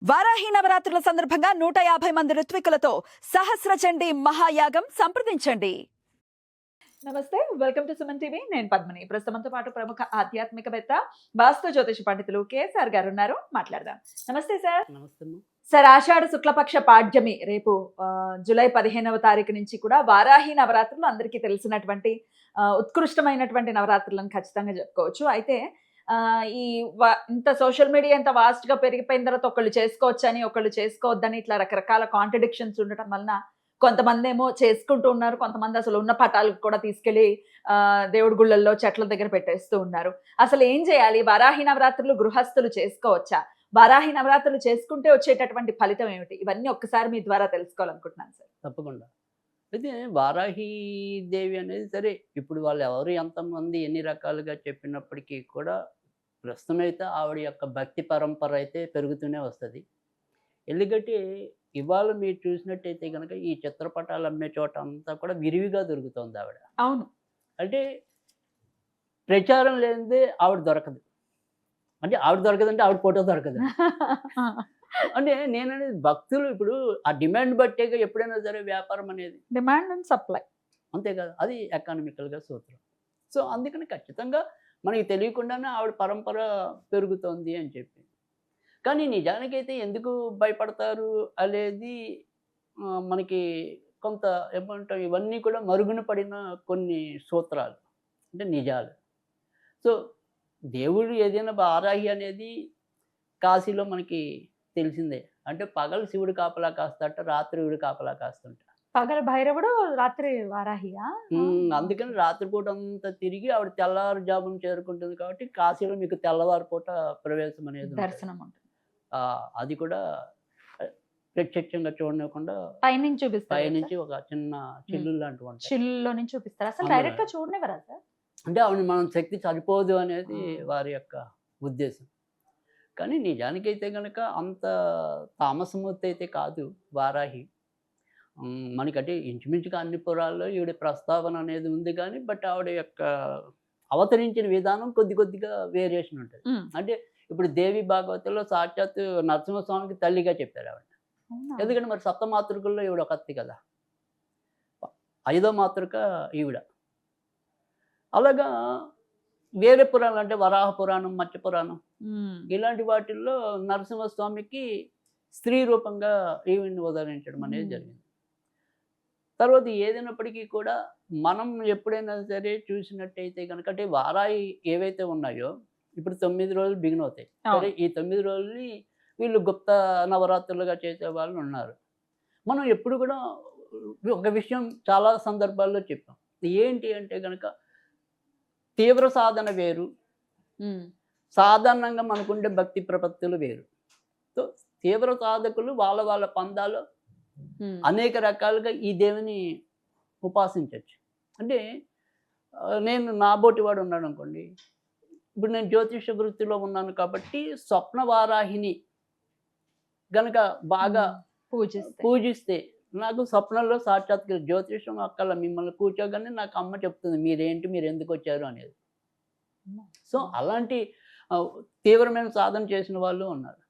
వారాహి నవరాత్రుల సందర్భంగా 150 మంది ఋత్వికులతో సహస్ర చండీ మహాయాగం సంప్రదించండి. నమస్తే, వెల్కమ్ టు సుమన్ టీవీ. నేను పద్మిని. ప్రస్తుతంతో పాటు ప్రముఖ ఆధ్యాత్మికవేత్త వాస్తు జ్యోతిష పండితులు కేఎస్ఆర్ గారు ఉన్నారు. మాట్లాడదాం. నమస్తే సార్. నమస్తే. సార్, ఆషాఢ శుక్లపక్ష పాడ్యమి రేపు జూలై 15వ తారీఖు నుంచి కూడా వారాహి నవరాత్రులు అందరికీ తెలిసినటువంటి ఉత్కృష్టమైనటువంటి నవరాత్రులను ఖచ్చితంగా చెప్పుకోవచ్చు. అయితే ఇంత సోషల్ మీడియా ఇంత వాస్ట్ గా పెరిగిపోయిన తర్వాత ఒకళ్ళు చేసుకోవచ్చని ఒకళ్ళు చేసుకోవద్దని ఇట్లా రకరకాల కాంట్రడిక్షన్స్ ఉండటం వలన కొంతమంది ఏమో చేసుకుంటూ ఉన్నారు, కొంతమంది అసలు ఉన్న పటాలకు కూడా తీసుకెళ్లి దేవుడి గుళ్ళల్లో చెట్ల దగ్గర పెట్టేస్తూ ఉన్నారు. అసలు ఏం చేయాలి? వారాహి నవరాత్రులు గృహస్థులు చేసుకోవచ్చా? వారాహి నవరాత్రులు చేసుకుంటే వచ్చేటటువంటి ఫలితం ఏమిటి? ఇవన్నీ ఒక్కసారి మీ ద్వారా తెలుసుకోవాలనుకుంటున్నాను సార్. తప్పకుండా. అయితే వారాహి దేవి అనేది సరే, ఇప్పుడు వాళ్ళు ఎవరు ఎంతమంది ఎన్ని రకాలుగా చెప్పినప్పటికీ కూడా ప్రస్తుతం అయితే ఆవిడ యొక్క భక్తి పరంపర అయితే పెరుగుతూనే వస్తుంది. ఎందుకంటే ఇవాళ మీరు చూసినట్టయితే కనుక ఈ చిత్రపటాలు అమ్మే చోట అంతా కూడా విరివిగా దొరుకుతుంది ఆవిడ. అవును. అంటే ప్రచారం లేనిదే ఆవిడ దొరకదు. అంటే ఆవిడ దొరకదంటే ఆవిడ ఫోటో దొరకదు. అంటే నేననేది భక్తులు ఇప్పుడు ఆ డిమాండ్ బట్టేగా ఎప్పుడైనా సరే వ్యాపారం అనేది. Demand and supply. అంతే కదా, అది ఎకానమికల్గా సూత్రం. సో అందుకని ఖచ్చితంగా మనకి తెలియకుండానే ఆవిడ పరంపర పెరుగుతోంది అని చెప్పి. కానీ నిజానికైతే ఎందుకు భయపడతారు అనేది మనకి కొంత ఏమంటాం, ఇవన్నీ కూడా మరుగున పడిన కొన్ని సూత్రాలు, అంటే నిజాలు. సో దేవుడు ఏదైనా వారాహి అనేది కాశీలో మనకి తెలిసిందే. అంటే పగలు శివుడు కాపలా కాస్తాట, రాత్రి శివుడు కాపలా కాస్తుంట. పగల భైరవుడు, రాత్రి వారాహియా? అందుకని రాత్రిపూట అంతా తిరిగి ఆవిడ తెల్లవారుజామున చేరుకుంటుంది కాబట్టి కాశీలో మీకు తెల్లవారిపూట ప్రవేశం అనేది దర్శనం ఉంటుంది. అది కూడా ప్రత్యక్షంగా చూడకుండా పైనుంచి చూపిస్తారు. పైనుంచి ఒక చిన్న చిల్లు లాంటివి ఉంటాయి. చిల్లులో నుంచి చూపిస్తారు. అసలు డైరెక్ట్ గా చూడనివ్వరా సార్? అంటే ఆవిడ మనం శక్తి సరిపోదు అనేది వారి యొక్క ఉద్దేశం. కానీ నిజానికైతే కనుక అంత తామసమూర్తి అయితే కాదు వారాహి. మనకంటే ఇంచుమించుగా అన్ని పురాల్లో ఈవిడ ప్రస్తావన అనేది ఉంది కానీ బట్ ఆవిడ యొక్క అవతరించిన విధానం కొద్దిగా వేరియేషన్ ఉంటుంది. అంటే ఇప్పుడు దేవి భాగవతంలో సాక్షాత్తు నరసింహస్వామికి తల్లిగా చెప్పారు ఆవిడ. ఎందుకంటే మరి సప్తమాతృకుల్లో ఈవిడ ఒకత్తి కదా, 5వ మాతృక ఈవిడ. అలాగా వేరే పురాణాలు అంటే వరాహ పురాణం, మత్స్య పురాణం ఇలాంటి వాటిల్లో నరసింహస్వామికి స్త్రీ రూపంగా ఈవిడ్ని ఉదహరించడం అనేది జరిగింది. తర్వాత ఏదైనప్పటికీ కూడా మనం ఎప్పుడైనా సరే చూసినట్టయితే కనుక అంటే వారాయి ఏవైతే ఉన్నాయో ఇప్పుడు 9 రోజులు బిగిన్ అవుతాయి. సరే, ఈ 9 రోజుల్ని వీళ్ళు గుప్త నవరాత్రులుగా చేసే వాళ్ళు ఉన్నారు. మనం ఎప్పుడు కూడా ఒక విషయం చాలా సందర్భాల్లో చెప్పాం. ఏంటి అంటే కనుక తీవ్ర సాధన వేరు, సాధారణంగా మనకుండే భక్తి ప్రపత్తులు వేరు. సో తీవ్ర సాధకులు వాళ్ళ పందాలు అనేక రకాలుగా ఈ దేవుని ఉపాసించవచ్చు. అంటే నేను నాబోటి వాడు ఉన్నాడు అనుకోండి, ఇప్పుడు నేను జ్యోతిష వృత్తిలో ఉన్నాను కాబట్టి స్వప్న వారాహిని గనక బాగా పూజిస్తే నాకు స్వప్నంలో సాక్షాత్కరి జ్యోతిషం అక్కల మిమ్మల్ని కూర్చోగానే నాకు అమ్మ చెప్తుంది మీరేంటి, మీరు ఎందుకు వచ్చారు అనేది. సో అలాంటి తీవ్రమైన సాధన చేసిన వాళ్ళు ఉన్నారు.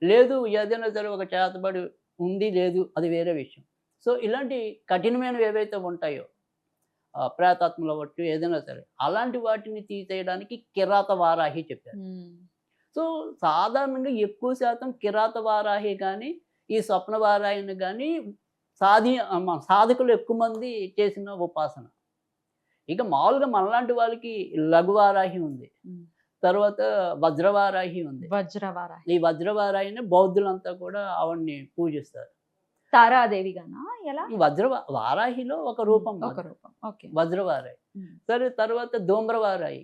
లేదు ఏదైనా సరే ఒక చేతబడి ఉంది, లేదు అది వేరే విషయం. సో ఇలాంటి కఠినమైనవి ఏవైతే ఉంటాయో ప్రేతాత్మలు అవ్వచ్చు ఏదైనా సరే అలాంటి వాటిని తీసేయడానికి కిరాత వారాహి చెప్పారు. సో సాధారణంగా ఎక్కువ శాతం కిరాత వారాహి కానీ ఈ స్వప్న వారాహిని కానీ సాధకులు ఎక్కువ మంది చేసిన ఉపాసన. ఇక మామూలుగా మనలాంటి వాళ్ళకి లఘువారాహి ఉంది, తర్వాత వజ్రవారాహి ఉంది. ఈ వజ్రవారాహిని బౌద్ధులంతా కూడా ఆవిడ్ని పూజిస్తారు. తారాదేవి గానా? ఎలా? వారాహిలో ఒక రూపం వజ్రవారాహి. సరే, తర్వాత ధూమ్రవారాహి,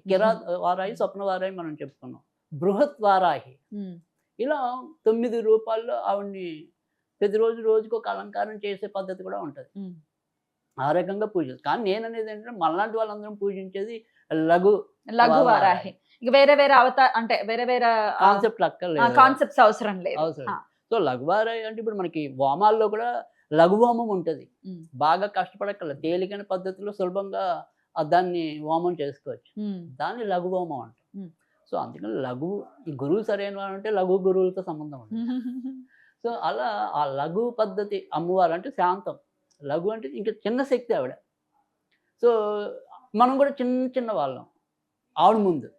వారాహి, స్వప్న వారాహి మనం చెప్పుకున్నాం. బృహత్ వారాహి. ఇలా 9 రూపాల్లో ఆవిడ్ని ప్రతిరోజు రోజుకు ఒక అలంకారం చేసే పద్ధతి కూడా ఉంటుంది. ఆ రకంగా పూజిస్తారు. కానీ నేను అనేది ఏంటంటే మనలాంటి వాళ్ళందరం పూజించేది లఘు వారాహి. వేరే అంటే వేరే కాన్సెప్ట్ కాన్సెప్ట్స్ అవసరం లేదు. సో లఘువారాహి అంటే ఇప్పుడు మనకి హోమాల్లో కూడా లఘు హోమం ఉంటుంది. బాగా కష్టపడక్కల తేలికైన పద్ధతిలో సులభంగా దాన్ని హోమం చేసుకోవచ్చు. దాన్ని లఘు హోమం అంటారు. సో అందుకని లఘువు, ఈ గురువు సరైన వాడు అంటే లఘు గురువులతో సంబంధం ఉంది. సో అలా ఆ లఘు పద్ధతి అమ్మవారు అంటే శాంతం, లఘు అంటే ఇంకా చిన్న శక్తి ఆవిడ. సో మనం కూడా చిన్న చిన్న వాళ్ళం ఆవిడ ముందు,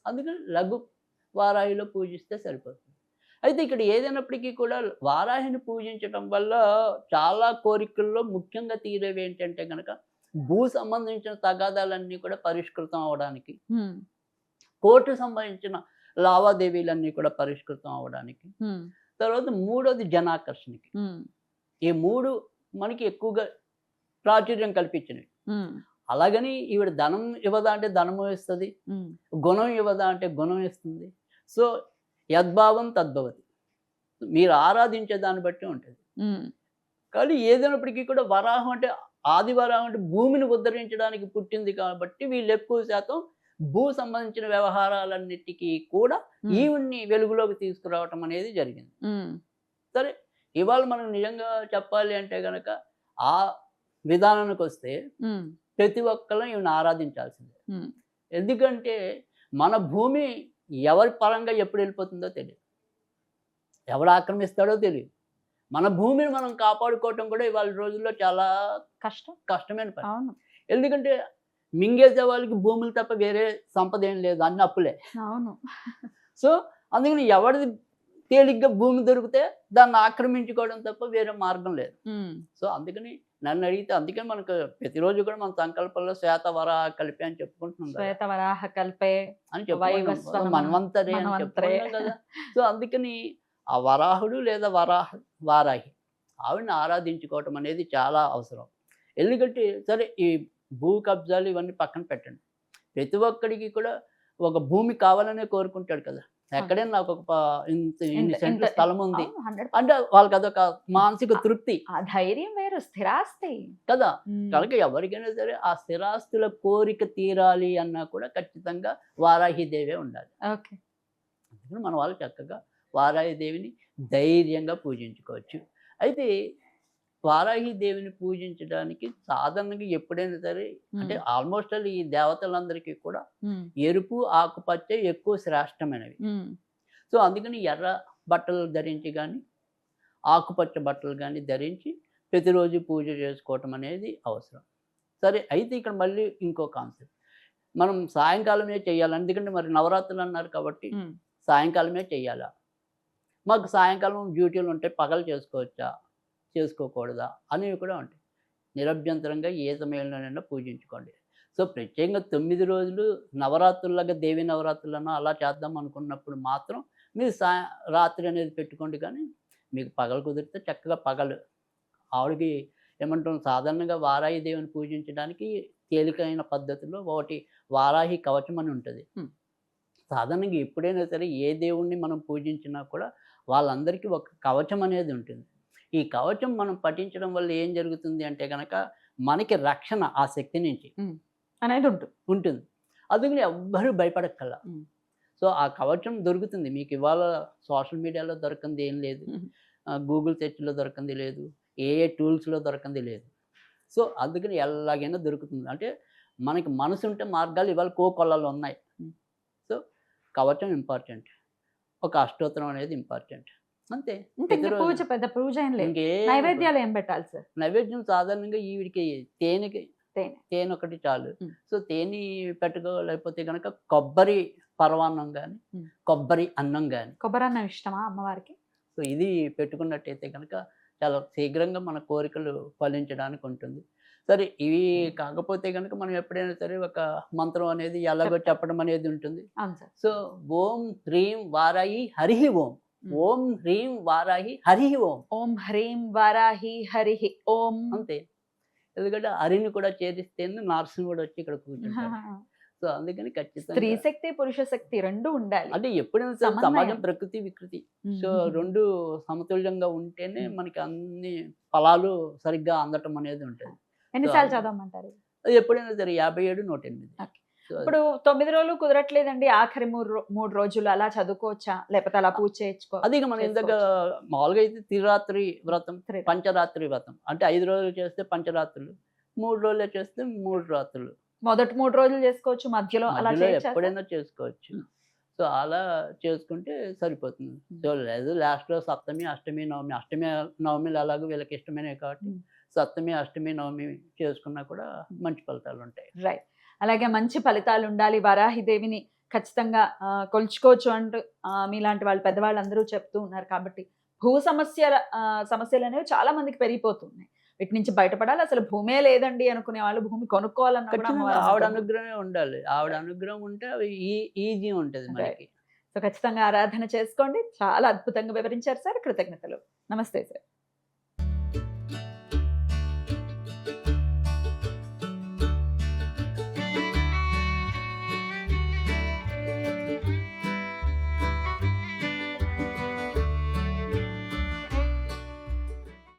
అందుకని లఘు వారాహిలో పూజిస్తే సరిపోతుంది. అయితే ఇక్కడ ఏదైనప్పటికీ కూడా వారాహిని పూజించడం వల్ల చాలా కోరికల్లో ముఖ్యంగా తీరేవి ఏంటంటే కనుక భూ సంబంధించిన తగాదాలన్నీ కూడా పరిష్కృతం అవడానికి, కోర్టు సంబంధించిన లావాదేవీలన్నీ కూడా పరిష్కృతం అవడానికి, తర్వాత మూడోది జనాకర్షణకి. ఈ మూడు మనకి ఎక్కువగా ప్రాచుర్యం కల్పించినవి. అలాగని ఈవిడ ధనం ఇవ్వదా అంటే ధనము ఇస్తుంది, గుణం ఇవ్వదా అంటే గుణం ఇస్తుంది. సో యద్భావం తద్భవతి, మీరు ఆరాధించే దాన్ని బట్టి ఉంటుంది. కానీ ఏదైనప్పటికీ కూడా వరాహం అంటే ఆది వరాహం అంటే భూమిని ఉద్ధరించడానికి పుట్టింది కాబట్టి వీళ్ళు ఎక్కువ శాతం భూ సంబంధించిన వ్యవహారాలన్నిటికీ కూడా ఈవిడ్ని వెలుగులోకి తీసుకురావటం అనేది జరిగింది. సరే ఇవాళ మనం నిజంగా చెప్పాలి అంటే కనుక ఆ విధానానికి వస్తే ప్రతి ఒక్కళ్ళం ఈవిని ఆరాధించాల్సిందే. ఎందుకంటే మన భూమి ఎవరి పరంగా ఎప్పుడు వెళ్ళిపోతుందో తెలియదు, ఎవడు ఆక్రమిస్తాడో తెలియదు. మన భూమిని మనం కాపాడుకోవటం కూడా ఇవాళ రోజుల్లో చాలా కష్టమైన పని. ఎందుకంటే మింగేసే వాళ్ళకి భూములు తప్ప వేరే సంపద ఏం లేదు, అన్ని అప్పులే. సో అందుకని ఎవరిది తేలిగ్గా భూమి దొరికితే దాన్ని ఆక్రమించుకోవడం తప్ప వేరే మార్గం లేదు. సో అందుకని నన్ను అడిగితే అందుకని మనకు ప్రతిరోజు కూడా మన సంకల్పంలో శ్వేత వరాహ కల్పే అని చెప్పుకుంటున్నాం, శ్వేత వరాహ కల్పే అని చెప్పుకుంటున్నాం, మన్వంతరే అని చెప్పుకుంటున్నాం కదా. సో అందుకని ఆ వరాహుడు లేదా వారాహి ఆవిడని ఆరాధించుకోవటం అనేది చాలా అవసరం. ఎందుకంటే సరే ఈ భూ కబ్జాలు ఇవన్నీ పక్కన పెట్టండి, ప్రతి ఒక్కడికి కూడా ఒక భూమి కావాలనే కోరుకుంటాడు కదా. ఎక్కడైనా నాకు ఒక ఇన్ని సెంట్ల స్థలం ఉంది అంటే వాళ్ళకి అదొక మానసిక తృప్తి, ఆ ధైర్యం వేరు, స్థిరాస్తి కదా. కనుక ఎవరికైనా సరే ఆ స్థిరాస్తుల కోరిక తీరాలి అన్నా కూడా ఖచ్చితంగా వారాహిదేవే ఉండాలి. అందుకని మన వాళ్ళు చక్కగా వారాహిదేవిని ధైర్యంగా పూజించుకోవచ్చు. అయితే వారాహిదేవిని పూజించడానికి సాధారణంగా ఎప్పుడైనా సరే అంటే ఆల్మోస్ట్ ఈ దేవతలందరికీ కూడా ఎరుపు ఆకుపచ్చ ఎక్కువ శ్రేష్టమైనవి. సో అందుకని ఎర్ర బట్టలు ధరించి కానీ ఆకుపచ్చ బట్టలు కానీ ధరించి ప్రతిరోజు పూజ చేసుకోవటం అనేది అవసరం. సరే అయితే ఇక్కడ మళ్ళీ ఇంకో కాన్సెప్ట్, మనం సాయంకాలమే చేయాలి. ఎందుకంటే మరి నవరాత్రులు అన్నారు కాబట్టి సాయంకాలమే చేయాలా, మాకు సాయంకాలం డ్యూటీలు ఉంటాయి, పగలు చేసుకోవచ్చా చేసుకోకూడదా అనేవి కూడా ఉంటాయి. నిరభ్యంతరంగా ఏ సమయంలోనైనా పూజించుకోండి. సో ప్రత్యేకంగా 9 రోజులు నవరాత్రులాగా దేవి నవరాత్రులను అలా చేద్దాం అనుకున్నప్పుడు మాత్రం మీరు రాత్రి అనేది పెట్టుకోండి. కానీ మీకు పగలు కుదిరితే చక్కగా పగలు ఆవిడకి ఏమంటాం, సాధారణంగా వారాహి దేవిని పూజించడానికి తేలికైన పద్ధతిలో ఒకటి వారాహి కవచం అని ఉంటుంది. సాధారణంగా ఎప్పుడైనా సరే ఏ దేవుణ్ణి మనం పూజించినా కూడా వాళ్ళందరికీ ఒక కవచం అనేది ఉంటుంది. ఈ కవచం మనం పఠించడం వల్ల ఏం జరుగుతుంది అంటే కనుక మనకి రక్షణ ఆ శక్తి నుంచి అనేది ఉంటుంది. అందుకని ఎవ్వరూ భయపడక్కల్లా. సో ఆ కవచం దొరుకుతుంది మీకు. ఇవాళ సోషల్ మీడియాలో దొరకంది ఏం లేదు, గూగుల్ సెర్చ్లో దొరకంది లేదు, ఏ టూల్స్లో దొరకంది లేదు. సో అందుకని ఎలాగైనా దొరుకుతుంది. అంటే మనకి మనసు ఉంటే మార్గాలు ఇవాళ కోకొల్లలో ఉన్నాయి. సో కవచం ఇంపార్టెంట్, ఒక అష్టోత్తరం అనేది ఇంపార్టెంట్, అంతే. పూజ పెద్ద పూజ ఏం లేదు. నైవేద్యాలు ఏం పెట్టాలి సార్? నైవేద్యం సాధారణంగా ఈవిడికి తేనె ఒకటి చాలు. సో తేనె పెట్టుకో, లేకపోతే కనుక కొబ్బరి పరవాన్నం కానీ కొబ్బరి అన్నం కానీ. కొబ్బరి అన్నం ఇష్టమా అమ్మవారికి? సో ఇది పెట్టుకున్నట్టయితే కనుక చాలా శీఘ్రంగా మన కోరికలు ఫలించడానికి ఉంటుంది. సరే ఇవి కాకపోతే కనుక మనం ఎప్పుడైనా సరే ఒక మంత్రం అనేది ఎలాగో చెప్పడం అనేది ఉంటుంది. సో ఓం హ్రీం వారాహి హరి ఓం, ఓం హ్రీం వారాహి హరి ఓం, ఓం హ్రీం వారాహి హరి ఓం, అంతే. ఎందుకంటే హరిని కూడా చేరిస్తేనే నరసింహుడు కూడా వచ్చి ఇక్కడ కూర్చుంటాడు. సో అందుకని ఖచ్చితంగా స్త్రీ శక్తి పురుష శక్తి రెండు ఉండాలి. అంటే ఎప్పుడైనా సమాజం ప్రకృతి వికృతి, సో రెండు సమతుల్యంగా ఉంటేనే మనకి అన్ని ఫలాలు సరిగ్గా అందటం అనేది ఉంటుంది. ఎన్నిసార్లు చదవమంటారు? అది ఎప్పుడైనా సరే 57, 108. ఇప్పుడు 9 రోజులు కుదరట్లేదండి, ఆఖరి 3 రోజులు అలా చదువుకోవచ్చా, లేకపోతే అలా పూజ చేయించుకో? అది మనం ఇందాక మామూలుగా అయితే త్రిరాత్రి వ్రతం, పంచరాత్రి వ్రతం అంటే 5 రోజులు చేస్తే పంచరాత్రులు, 3 రోజులు చేస్తే 3 రాత్రులు. మొదటి 3 రోజులు చేసుకోవచ్చు, మధ్యలో అలా ఎప్పుడైనా చేసుకోవచ్చు. సో అలా చేసుకుంటే సరిపోతుంది. సో లేదు లాస్ట్‌లో సప్తమి, అష్టమి, నవమి, అష్టమి, నవమిలు అలాగో వీళ్ళకి ఇష్టమైనవి కాబట్టి సప్తమి, అష్టమి, నవమి చేసుకున్నా కూడా మంచి ఫలితాలుంటాయి. రైట్. అలాగే మంచి ఫలితాలు ఉండాలి, వరాహిదేవిని ఖచ్చితంగా కొలుచుకోవచ్చు అంటూ మీలాంటి వాళ్ళు పెద్దవాళ్ళందరూ చెప్తూ ఉన్నారు కాబట్టి భూ సమస్యలనేవి చాలా మందికి పెరిగిపోతున్నాయి. వీటి నుంచి బయటపడాలి. అసలు భూమే లేదండి అనుకునే వాళ్ళు భూమి కొనుక్కోవాలన్నా కూడా ఖచ్చితంగా అమ్మవారి ఆవిడ అనుగ్రహం. అనుగ్రహమే ఉండాలి. ఆవిడ అనుగ్రహం ఉంటే అవి ఈజీ ఉంటది మనకి. సో ఖచ్చితంగా ఆరాధన చేసుకోండి. చాలా అద్భుతంగా వివరించారు సార్. కృతజ్ఞతలు. నమస్తే సార్.